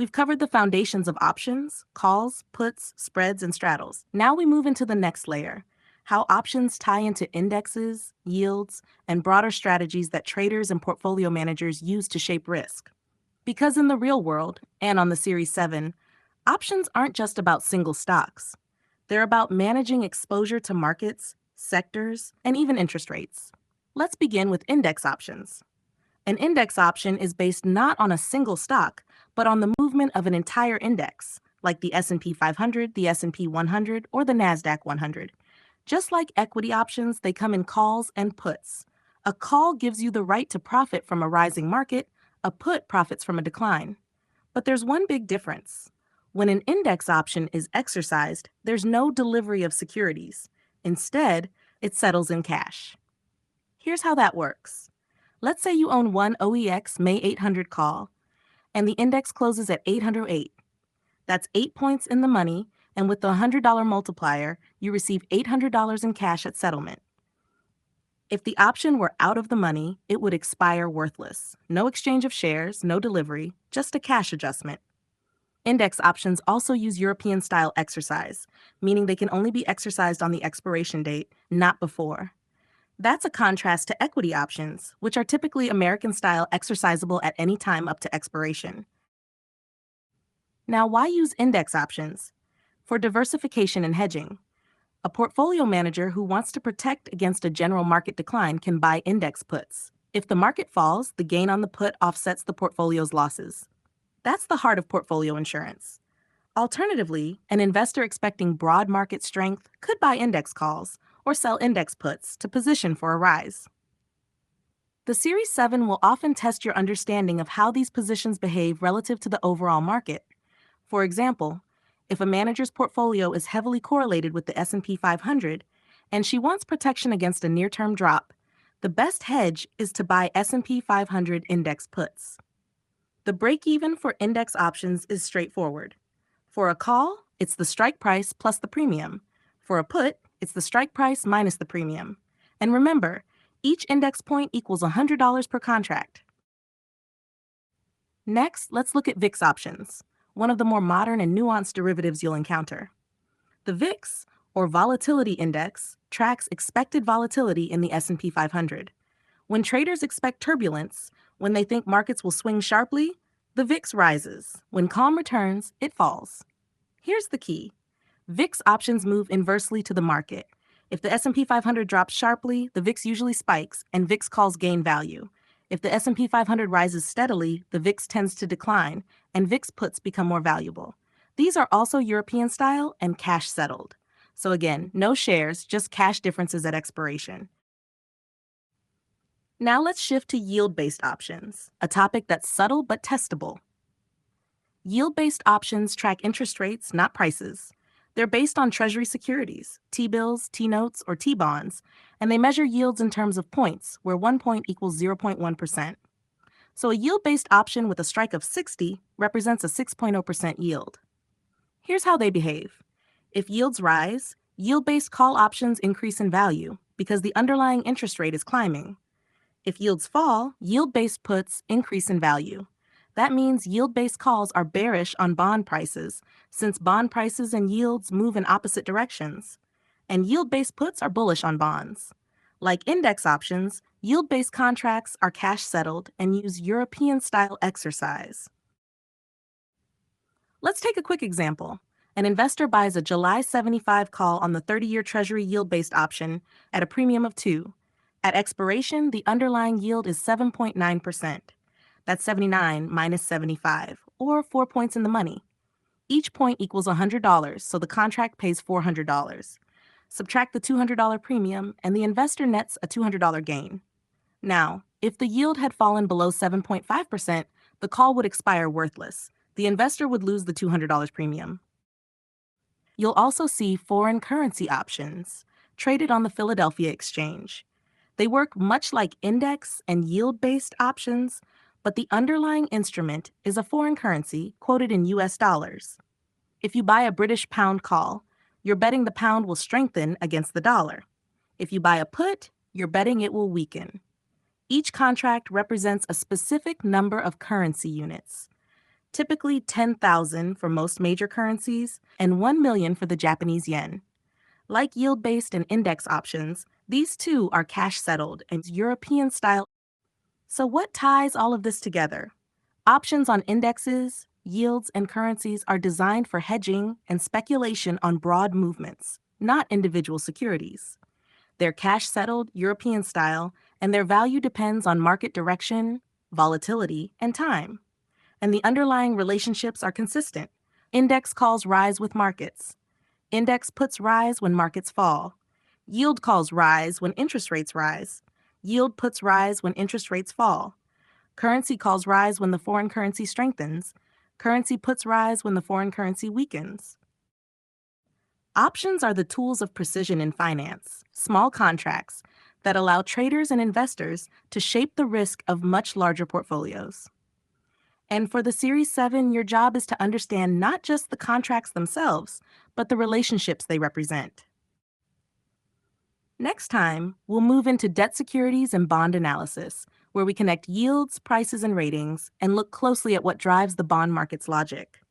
We've covered the foundations of options, calls, puts, spreads, and straddles. Now we move into the next layer: how options tie into indexes, yields, and broader strategies that traders and portfolio managers use to shape risk. Because in the real world, and on the Series 7, options aren't just about single stocks. They're about managing exposure to markets, sectors, and even interest rates. Let's begin with index options. An index option is based not on a single stock, but on the movement of an entire index, like the S&P 500, the S&P 100, or the Nasdaq 100. Just like equity options, they come in calls and puts. A call gives you the right to profit from a rising market, a put profits from a decline. But there's one big difference. When an index option is exercised, there's no delivery of securities. Instead, it settles in cash. Here's how that works. Let's say you own one OEX May 800 call, and the index closes at 808. That's 8 points in the money, and with the $100 multiplier, you receive $800 in cash at settlement. If the option were out of the money, it would expire worthless. No exchange of shares, no delivery, just a cash adjustment. Index options also use European-style exercise, meaning they can only be exercised on the expiration date, not before. That's a contrast to equity options, which are typically American-style exercisable at any time up to expiration. Now, why use index options? For diversification and hedging. A portfolio manager who wants to protect against a general market decline can buy index puts. If the market falls, the gain on the put offsets the portfolio's losses. That's the heart of portfolio insurance. Alternatively, an investor expecting broad market strength could buy index calls or sell index puts to position for a rise. The Series 7 will often test your understanding of how these positions behave relative to the overall market. For example, if a manager's portfolio is heavily correlated with the S&P 500 and she wants protection against a near-term drop, the best hedge is to buy S&P 500 index puts. The break-even for index options is straightforward. For a call, it's the strike price plus the premium. For a put, it's the strike price minus the premium. And remember, each index point equals $100 per contract. Next, let's look at VIX options, one of the more modern and nuanced derivatives you'll encounter. The VIX, or Volatility Index, tracks expected volatility in the S&P 500. When traders expect turbulence, when they think markets will swing sharply, the VIX rises. When calm returns, it falls. Here's the key. VIX options move inversely to the market. If the S&P 500 drops sharply, the VIX usually spikes, and VIX calls gain value. If the S&P 500 rises steadily, the VIX tends to decline, and VIX puts become more valuable. These are also European style and cash settled. So again, no shares, just cash differences at expiration. Now let's shift to yield-based options, a topic that's subtle but testable. Yield-based options track interest rates, not prices. They're based on Treasury securities, T-bills, T-notes, or T-bonds, and they measure yields in terms of points, where 1 point equals 0.1%. So a yield-based option with a strike of 60 represents a 6.0% yield. Here's how they behave. If yields rise, yield-based call options increase in value because the underlying interest rate is climbing. If yields fall, yield-based puts increase in value. That means yield-based calls are bearish on bond prices, since bond prices and yields move in opposite directions. And yield-based puts are bullish on bonds. Like index options, yield-based contracts are cash settled and use European-style exercise. Let's take a quick example. An investor buys a July 75 call on the 30-year Treasury yield-based option at a premium of 2. At expiration, the underlying yield is 7.9%. That's 79 minus 75, or 4 points in the money. Each point equals $100, so the contract pays $400. Subtract the $200 premium, and the investor nets a $200 gain. Now, if the yield had fallen below 7.5%, the call would expire worthless. The investor would lose the $200 premium. You'll also see foreign currency options, traded on the Philadelphia Exchange. They work much like index and yield-based options, but the underlying instrument is a foreign currency quoted in US dollars. If you buy a British pound call, you're betting the pound will strengthen against the dollar. If you buy a put, you're betting it will weaken. Each contract represents a specific number of currency units. typically 10,000 for most major currencies and 1 million for the Japanese yen. Like yield-based and index options, these too are cash settled and European style. So what ties all of this together? Options on indexes, yields, and currencies are designed for hedging and speculation on broad movements, not individual securities. They're cash settled, European style, and their value depends on market direction, volatility, and time. And the underlying relationships are consistent. Index calls rise with markets. Index puts rise when markets fall. Yield calls rise when interest rates rise. Yield puts rise when interest rates fall. Currency calls rise when the foreign currency strengthens. Currency puts rise when the foreign currency weakens. Options are the tools of precision in finance, small contracts that allow traders and investors to shape the risk of much larger portfolios. And for the Series 7, your job is to understand not just the contracts themselves, but the relationships they represent. Next time, we'll move into debt securities and bond analysis, where we connect yields, prices, and ratings and look closely at what drives the bond market's logic.